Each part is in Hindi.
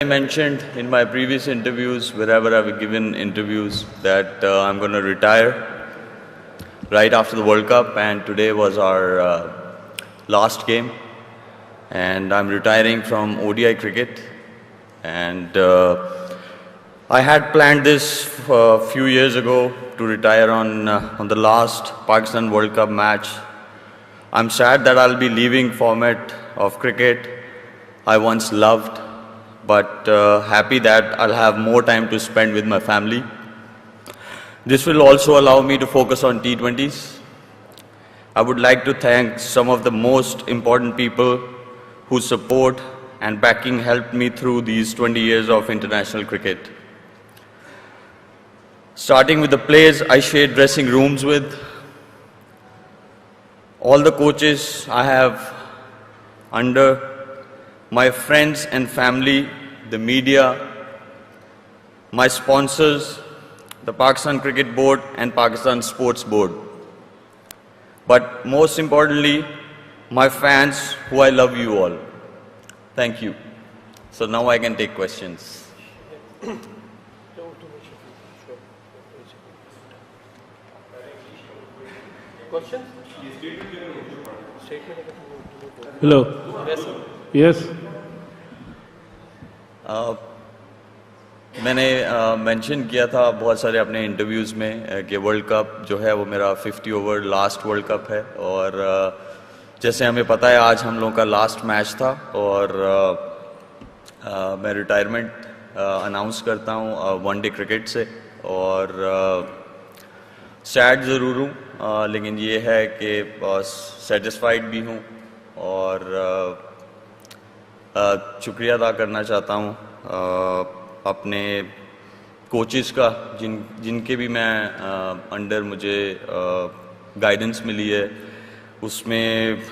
I mentioned in my previous interviews, wherever I've given interviews, that I'm going to retire right after the World Cup, and today was our last game, and I'm retiring from ODI cricket. And I had planned this a few years ago to retire on the last Pakistan World Cup match. I'm sad that I'll be leaving format of cricket I once loved, but happy that I'll have more time to spend with my family. This will also allow me to focus on T20s. I would like to thank some of the most important people whose support and backing helped me through these 20 years of international cricket. Starting with the players I shared dressing rooms with, all the coaches I have under, my friends and family, the media, my sponsors, the Pakistan Cricket Board and Pakistan Sports Board. But most importantly, my fans who I love you all. Thank you. So now I can take questions. Questions? Hello. Yes. Yes. मैंने मेंशन किया था बहुत सारे अपने इंटरव्यूज़ में कि वर्ल्ड कप जो है वो मेरा 50 ओवर लास्ट वर्ल्ड कप है, और जैसे हमें पता है आज हम लोगों का लास्ट मैच था, और मैं रिटायरमेंट अनाउंस करता हूँ वनडे क्रिकेट से। और सैड ज़रूर हूँ, लेकिन ये है कि सेटिस्फाइड भी हूँ, और शुक्रिया अदा करना चाहता हूँ अपने कोचेस का जिनके भी मैं अंडर मुझे गाइडेंस मिली है। उसमें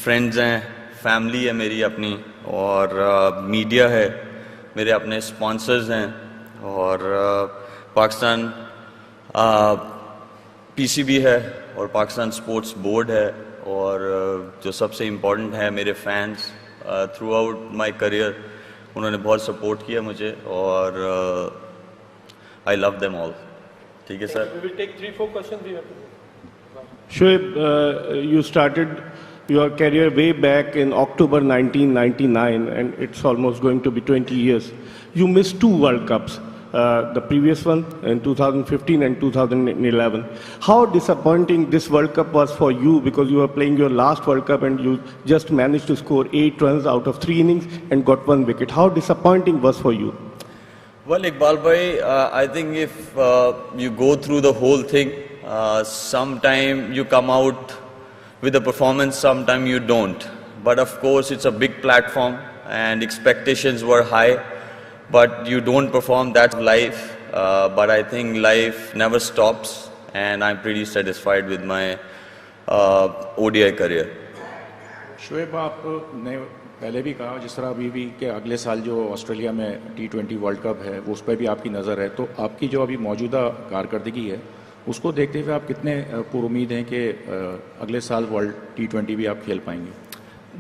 फ्रेंड्स हैं, फैमिली है मेरी अपनी, और मीडिया है, मेरे अपने स्पॉन्सर्स हैं, और पाकिस्तान पीसीबी है, और पाकिस्तान स्पोर्ट्स बोर्ड है, और जो सबसे इम्पोर्टेंट है मेरे fans through out my career, उन्होंने बहुत सपोर्ट किया मुझे, और आई लव देम ऑल। ठीक है sir. We will take 3-4 questions. We have to. Shoaib, you started your career way back in October 1999, and it's almost going to be 20 years. You missed 2 World Cups, the previous one in 2015 and 2011. How disappointing this World Cup was for you, because you were playing your last World Cup and you just managed to score 8 runs out of 3 innings and got 1 wicket. How disappointing was for you? Well, Iqbal bhai, I think if you go through the whole thing, sometime you come out with a performance, sometime you don't. But of course, it's a big platform and expectations were high, but you don't perform, that's life. But I think life never stops, and I'm pretty satisfied with my ODI career. Shoaib, आपने पहले भी कहा, जिस तरह अभी भी कि अगले साल जो ऑस्ट्रेलिया में T20 वर्ल्ड कप है वो उस पर भी आपकी नज़र है, तो आपकी जो अभी मौजूदा कारकर्दगी है उसको देखते हुए आप कितने पुरुमीद हैं कि अगले साल वर्ल्ड T20 भी आप खेल पाएंगे?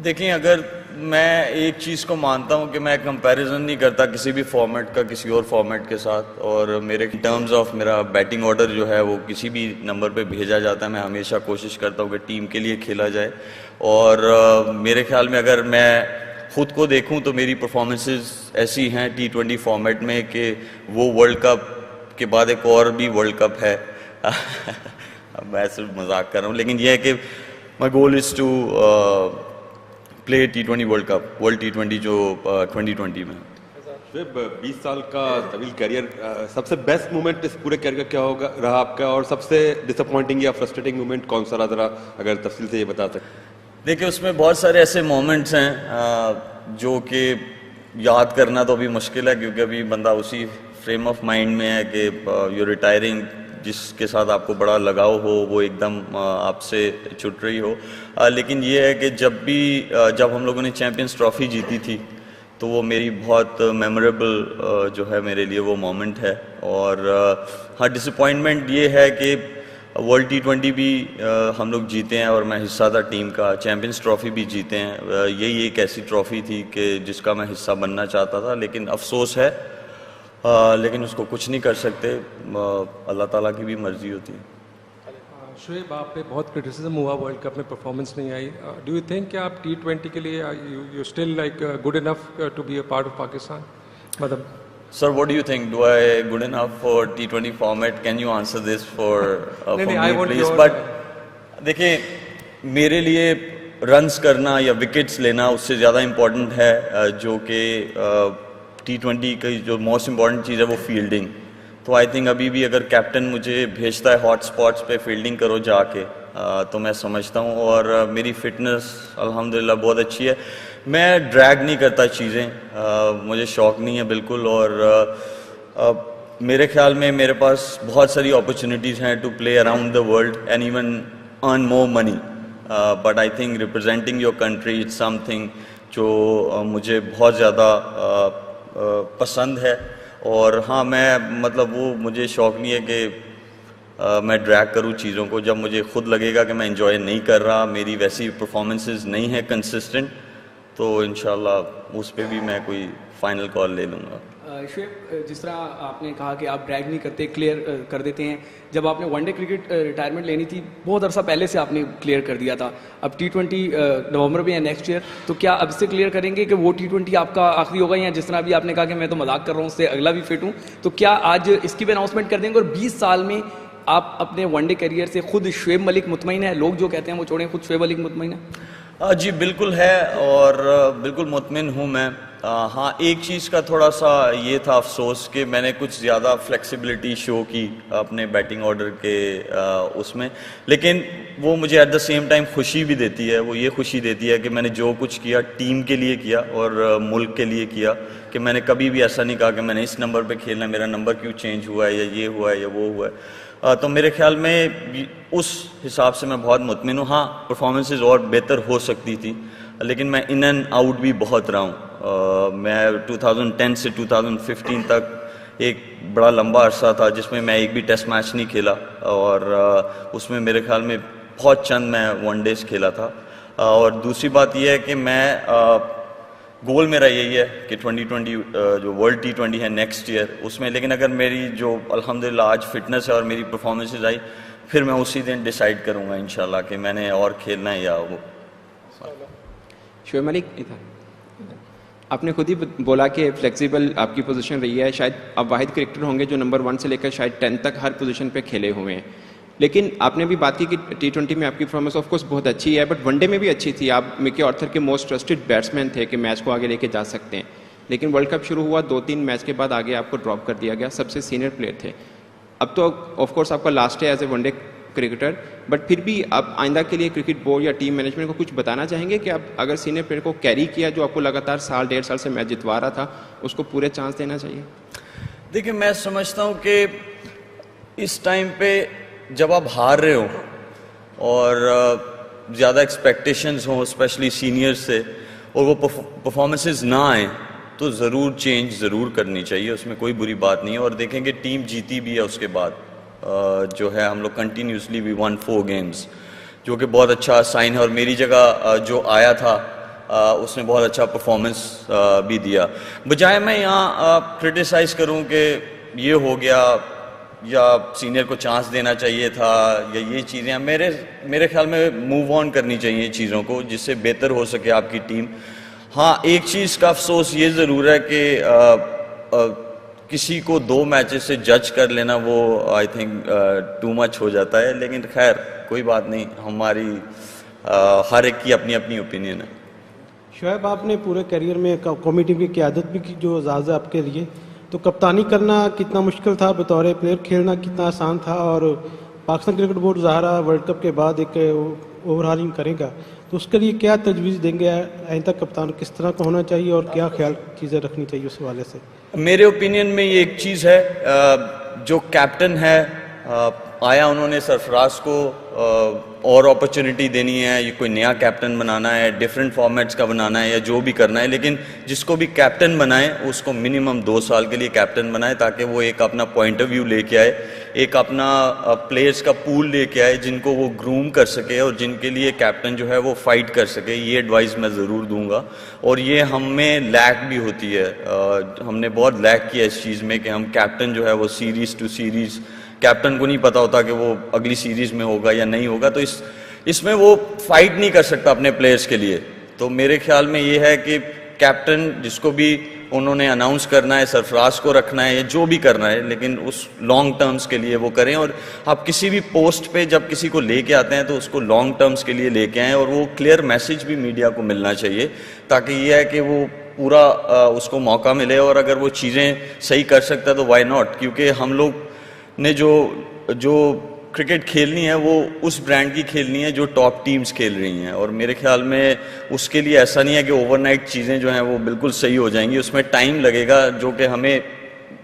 देखिए, अगर मैं एक चीज़ को मानता हूँ कि मैं कंपैरिजन नहीं करता किसी भी फॉर्मेट का किसी और फॉर्मेट के साथ, और मेरे टर्म्स ऑफ मेरा बैटिंग ऑर्डर जो है वो किसी भी नंबर पे भेजा जाता है। मैं हमेशा कोशिश करता हूँ कि टीम के लिए खेला जाए, और मेरे ख्याल में अगर मैं खुद को देखूँ तो मेरी परफॉर्मेंसेस ऐसी हैं T20 फॉर्मेट में कि वो वर्ल्ड कप के बाद एक और भी वर्ल्ड कप है। अब मैं सिर्फ मजाक कर रहा हूँ, लेकिन यह है कि my goal is to play T20 world cup, world T20 जो 2020 में। सिर्फ 20 साल का तवील करियर, सबसे बेस्ट मोमेंट इस पूरे करियर का क्या होगा रहा आपका, और सबसे डिसअपॉइंटिंग या फ्रस्ट्रेटिंग मोमेंट कौन सा रहा, जरा अगर तफसील से ये बता सकते? देखिए, उसमें बहुत सारे ऐसे मोमेंट्स हैं जो कि याद करना तो अभी मुश्किल है, क्योंकि अभी बंदा उसी फ्रेम ऑफ माइंड में है कि यू रिटायरिंग, जिसके साथ आपको बड़ा लगाव हो वो एकदम आपसे छुट रही हो। लेकिन ये है कि जब हम लोगों ने चैंपियंस ट्रॉफी जीती थी तो वो मेरी बहुत मेमोरेबल जो है मेरे लिए वो मोमेंट है। और हाँ, डिसअपॉइंटमेंट ये है कि वर्ल्ड T20 भी हम लोग जीते हैं और मैं हिस्सा था टीम का, चैम्पियंस ट्रॉफ़ी भी जीते हैं। यही एक ऐसी ट्रॉफ़ी थी कि जिसका मैं हिस्सा बनना चाहता था, लेकिन अफसोस है, लेकिन उसको कुछ नहीं कर सकते, अल्लाह ताला की भी मर्ज़ी होती है। शुएब, आप पे बहुत क्रिटिसिज्म हुआ वर्ल्ड कप में परफॉर्मेंस नहीं आई। डू यू थिंक कि आप T20 के लिए you still like good enough to be a part of Pakistan? मतलब Sir, what do you think? Do I good enough for T20 format? Can you answer this for नहीं, me, I want please? your- But देखिए, मेरे लिए रन्स करना या विकेट्स लेना उससे ज़्यादा इम्पोर्टेंट है, जो कि T20 की जो मोस्ट इम्पॉर्टेंट चीज़ है वो फील्डिंग। तो आई थिंक अभी भी अगर कैप्टन मुझे भेजता है हॉट स्पॉट्स पे फील्डिंग करो जाके, तो मैं समझता हूँ, और मेरी फिटनेस अल्हम्दुलिल्लाह बहुत अच्छी है। मैं ड्रैग नहीं करता चीज़ें, मुझे शौक़ नहीं है बिल्कुल, और मेरे ख्याल में मेरे पास बहुत सारी अपॉर्चुनिटीज़ हैं to play around the world and even earn more money, but I think representing your country is something जो मुझे बहुत ज़्यादा पसंद है। और हाँ, मैं मतलब वो मुझे शौक़ नहीं है कि मैं ड्रैग करूँ चीज़ों को। जब मुझे खुद लगेगा कि मैं एंजॉय नहीं कर रहा, मेरी वैसी परफॉर्मेंसेस नहीं है कंसिस्टेंट, तो इंशाल्लाह उस पर भी मैं कोई फाइनल कॉल ले लूँगा। शुएब, जिस तरह आपने कहा कि आप ड्रैग नहीं करते, क्लियर कर देते हैं, जब आपने वनडे क्रिकेट रिटायरमेंट लेनी थी बहुत अरसा पहले से आपने क्लियर कर दिया था। अब T20 नवंबर में है नेक्स्ट ईयर, तो क्या अब से क्लियर करेंगे कि वो T20 आपका आखिरी होगा, या जिस तरह अभी आपने कहा कि मैं तो मजाक कर रहा हूँ, उससे अगला भी फिट हूँ, तो क्या आज इसकी भी अनाउंसमेंट कर देंगे? और 20 साल में आप अपने वनडे करियर से खुद शुएब मलिक मुतमईन है? लोग जो कहते हैं वो छोड़ें, खुद शुएब मलिक मुतमईन है? जी बिल्कुल है, और बिल्कुल मुतमिन हूँ मैं। हाँ, एक चीज़ का थोड़ा सा ये था अफसोस कि मैंने कुछ ज़्यादा फ्लेक्सिबिलिटी शो की अपने बैटिंग ऑर्डर के उसमें, लेकिन वो मुझे एट द सेम टाइम खुशी भी देती है। वो ये खुशी देती है कि मैंने जो कुछ किया टीम के लिए किया और मुल्क के लिए किया, कि मैंने कभी भी ऐसा नहीं कहा कि मैंने इस नंबर पे खेलना है, मेरा नंबर क्यों चेंज हुआ है, या ये हुआ है या वो हुआ है। तो मेरे ख्याल में उस हिसाब से मैं बहुत मुतमिन हूँ। हाँ, परफॉर्मेंसेस और बेहतर हो सकती थी, लेकिन मैं इन एंड आउट भी बहुत रहा हूँ। मैं 2010 से 2015 तक एक बड़ा लंबा अरसा था जिसमें मैं एक भी टेस्ट मैच नहीं खेला, और उसमें मेरे ख्याल में बहुत चंद मैं वनडेज खेला था। और दूसरी बात यह है कि मैं गोल मेरा यही है कि 2020 जो वर्ल्ड T20 है नेक्स्ट ईयर उसमें, लेकिन अगर मेरी जो अल्हम्दुलिल्लाह आज फिटनेस है और मेरी परफॉर्मेंसेज आई, फिर मैं उसी दिन डिसाइड करूँगा इंशाल्लाह कि मैंने और खेलना है या वो। शुएब मलिक, आपने खुद ही बोला कि फ्लेक्सिबल आपकी पोजीशन रही है, शायद आप वाहिद क्रिकेटर होंगे जो नंबर 1 से लेकर शायद 10 तक हर पोजीशन पे खेले हुए हैं। लेकिन आपने भी बात की कि T20 में आपकी परफॉर्मेंस ऑफ कोर्स बहुत अच्छी है, बट वनडे में भी अच्छी थी। आप मिकी आर्थर के मोस्ट ट्रस्टेड बैट्समैन थे कि मैच को आगे लेके जा सकते हैं, लेकिन वर्ल्ड कप शुरू हुआ, 2-3 मैच के बाद आगे आपको ड्रॉप कर दिया गया, सबसे सीनियर प्लेयर थे। अब तो ऑफ कोर्स आपका लास्ट है as a one day cricketer, but फिर भी आप आइंदा के लिए क्रिकेट बोर्ड या टीम मैनेजमेंट को कुछ बताना चाहेंगे कि आप अगर सीनियर प्लेयर को कैरी किया जो आपको लगातार साल 1.5 साल से मैच जितवा रहा था, उसको पूरे चांस देना चाहिए? देखिए, मैं समझता हूँ कि इस टाइम पे जब आप हार रहे हो और ज़्यादा एक्सपेक्टेशंस हों स्पेशली सीनियर से, और वो परफॉर्मेंसेस ना आए, तो ज़रूर चेंज ज़रूर करनी चाहिए, उसमें कोई बुरी बात नहीं है। और देखेंगे टीम जीती भी है उसके बाद, जो है हम लोग कंटिन्यूसली वी वन 4 गेम्स, जो कि बहुत अच्छा साइन है। और मेरी जगह जो आया था उसने बहुत अच्छा परफॉर्मेंस भी दिया। बजाय मैं यहाँ क्रिटिसाइज़ करूँ कि ये हो गया या सीनियर को चांस देना चाहिए था या ये चीज़ें, मेरे ख्याल में मूव ऑन करनी चाहिए चीज़ों को, जिससे बेहतर हो सके आपकी टीम। हाँ, एक चीज़ का अफसोस ये ज़रूर है कि किसी को 2 मैचेस से जज कर लेना वो आई थिंक टू मच हो जाता है, लेकिन खैर कोई बात नहीं, हमारी हर एक की अपनी अपनी ओपिनियन है। शुएब, आपने पूरे करियर में कौमी टीम की क़यादत भी की, जो एजाज़ है आपके लिए, तो कप्तानी करना कितना मुश्किल था, बतौर प्लेयर खेलना कितना आसान था, और पाकिस्तान क्रिकेट बोर्ड ज़ाहिर वर्ल्ड कप के बाद एक ओवरहालिंग करेगा, तो उसके लिए क्या तजवीज़ देंगे? आइंदा कप्तान किस तरह का होना चाहिए और क्या ख्याल चीज़ें रखनी चाहिए उस हवाले से? मेरे ओपिनियन में ये एक चीज़ है, जो कैप्टन है आया उन्होंने सरफराज को और अपॉर्चुनिटी देनी है, ये कोई नया कैप्टन बनाना है, डिफरेंट फॉर्मेट्स का बनाना है या जो भी करना है, लेकिन जिसको भी कैप्टन बनाए उसको मिनिमम 2 साल के लिए कैप्टन बनाए ताकि वो एक अपना पॉइंट ऑफ व्यू लेके आए, एक अपना प्लेयर्स का पूल लेके आए जिनको वो ग्रूम कर सके और जिनके लिए कैप्टन जो है वो फाइट कर सके। ये एडवाइस मैं ज़रूर दूंगा और ये हम में लैक भी होती है, हमने बहुत लैक किया इस चीज़ में कि हम कैप्टन जो है वो सीरीज़ टू सीरीज़, कैप्टन को नहीं पता होता कि वो अगली सीरीज़ में होगा या नहीं होगा, तो इसमें वो फाइट नहीं कर सकता अपने प्लेयर्स के लिए। तो मेरे ख्याल में ये है कि कैप्टन जिसको भी उन्होंने अनाउंस करना है, सरफराज को रखना है या जो भी करना है, लेकिन उस लॉन्ग टर्म्स के लिए वो करें। और आप किसी भी पोस्ट पे जब किसी को लेके आते हैं तो उसको लॉन्ग टर्म्स के लिए लेके आएँ और वो क्लियर मैसेज भी मीडिया को मिलना चाहिए ताकि ये है कि वो पूरा उसको मौका मिले और अगर वो चीज़ें सही कर सकता है तो वाई नॉट, क्योंकि हम लोग ने जो क्रिकेट खेलनी है वो उस ब्रांड की खेलनी है जो टॉप टीम्स खेल रही हैं और मेरे ख्याल में उसके लिए ऐसा नहीं है कि ओवरनाइट चीज़ें जो हैं वो बिल्कुल सही हो जाएंगी, उसमें टाइम लगेगा, जो कि हमें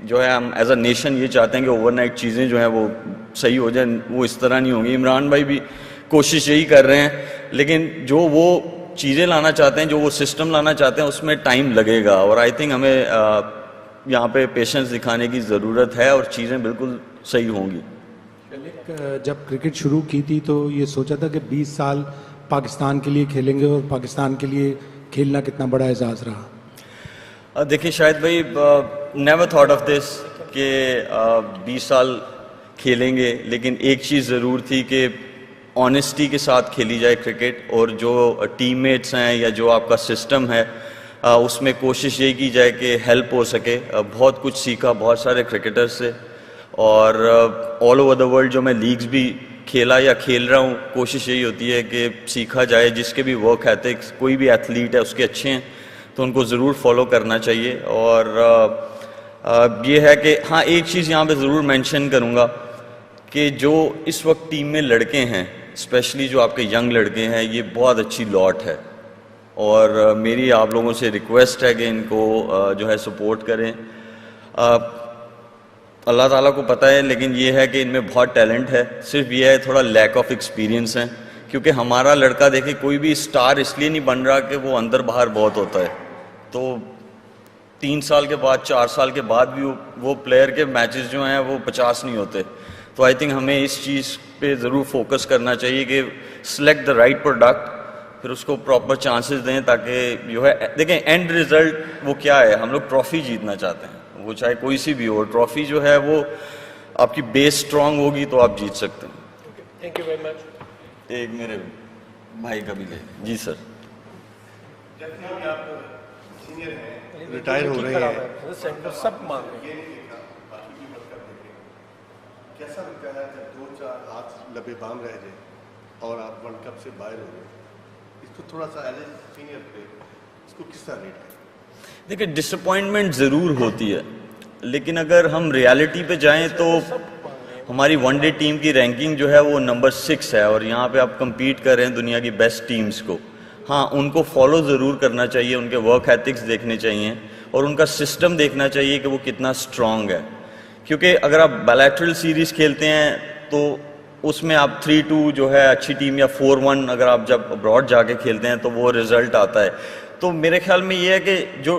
जो है हम एज अ नेशन ये चाहते हैं कि ओवरनाइट चीज़ें जो हैं वो सही हो जाए, वो इस तरह नहीं होंगी। इमरान भाई भी कोशिश यही कर रहे हैं, लेकिन जो वो चीज़ें लाना चाहते हैं, जो वो सिस्टम लाना चाहते हैं, उसमें टाइम लगेगा और आई थिंक हमें यहाँ पे पेशेंस दिखाने की ज़रूरत है और चीज़ें बिल्कुल सही होंगी। जब क्रिकेट शुरू की थी तो ये सोचा था कि 20 साल पाकिस्तान के लिए खेलेंगे और पाकिस्तान के लिए खेलना कितना बड़ा एजाज़ रहा। देखिए शायद भाई नेवर थॉट ऑफ दिस कि 20 साल खेलेंगे, लेकिन एक चीज़ ज़रूर थी कि ऑनेस्टी के साथ खेली जाए क्रिकेट और जो टीममेट्स हैं या जो आपका सिस्टम है उसमें कोशिश यही की जाए कि हेल्प हो सके। बहुत कुछ सीखा बहुत सारे क्रिकेटर्स से और ऑल ओवर द वर्ल्ड जो मैं लीग्स भी खेला या खेल रहा हूँ, कोशिश यही होती है कि सीखा जाए, जिसके भी वर्क एथिक्स कोई भी एथलीट है उसके अच्छे हैं तो उनको ज़रूर फॉलो करना चाहिए। और ये है कि हाँ, एक चीज़ यहाँ पे ज़रूर मेंशन करूँगा कि जो इस वक्त टीम में लड़के हैं, स्पेशली जो आपके यंग लड़के हैं, ये बहुत अच्छी लॉट है और मेरी आप लोगों से रिक्वेस्ट है कि इनको जो है सपोर्ट करें। अल्लाह ताला को पता है, लेकिन ये है कि इनमें बहुत टैलेंट है, सिर्फ ये है थोड़ा लैक ऑफ एक्सपीरियंस है, क्योंकि हमारा लड़का देखे कोई भी स्टार इसलिए नहीं बन रहा कि वो अंदर बाहर बहुत होता है, तो 3 साल के बाद 4 साल के बाद भी वो प्लेयर के मैचेस जो हैं वो 50 नहीं होते। तो आई थिंक हमें इस चीज़ पे ज़रूर फोकस करना चाहिए कि सिलेक्ट द राइट प्रोडक्ट, फिर उसको प्रॉपर चांसेस दें ताकि जो है, देखें एंड रिजल्ट वो क्या है, हम लोग ट्रॉफी जीतना चाहते हैं, वो चाहे कोई सी भी हो। ट्रॉफी जो है वो आपकी बेस स्ट्रांग होगी तो आप जीत सकते हैं। Thank you very much. एक मेरे भाई का भी ले। जी सर। रिटायर हो रहे हैं, सब मांग रहे हैं। कैसा लगता है जब 2-4 हाथ लबे बांध रह जाए और आप वर्ल्ड कप से बाहर हो गए, इसको थोड़ा सा एज ए सीनियर प्लेयर इसको किस तरह रेट है? देखिए डिसअपॉइंटमेंट ज़रूर होती है, लेकिन अगर हम रियलिटी पे जाएं तो हमारी वनडे टीम की रैंकिंग जो है वो नंबर 6 है और यहाँ पे आप compete कर रहे हैं दुनिया की बेस्ट टीम्स को। हाँ, उनको फॉलो ज़रूर करना चाहिए, उनके वर्क एथिक्स देखने चाहिए और उनका सिस्टम देखना चाहिए कि वो कितना स्ट्रांग है, क्योंकि अगर आप बायलैटरल सीरीज़ खेलते हैं तो उसमें आप 3-2 जो है अच्छी टीम या 4-1 अगर आप जब अब्रॉड जाके खेलते हैं तो वो रिज़ल्ट आता है। तो मेरे ख्याल में ये है कि जो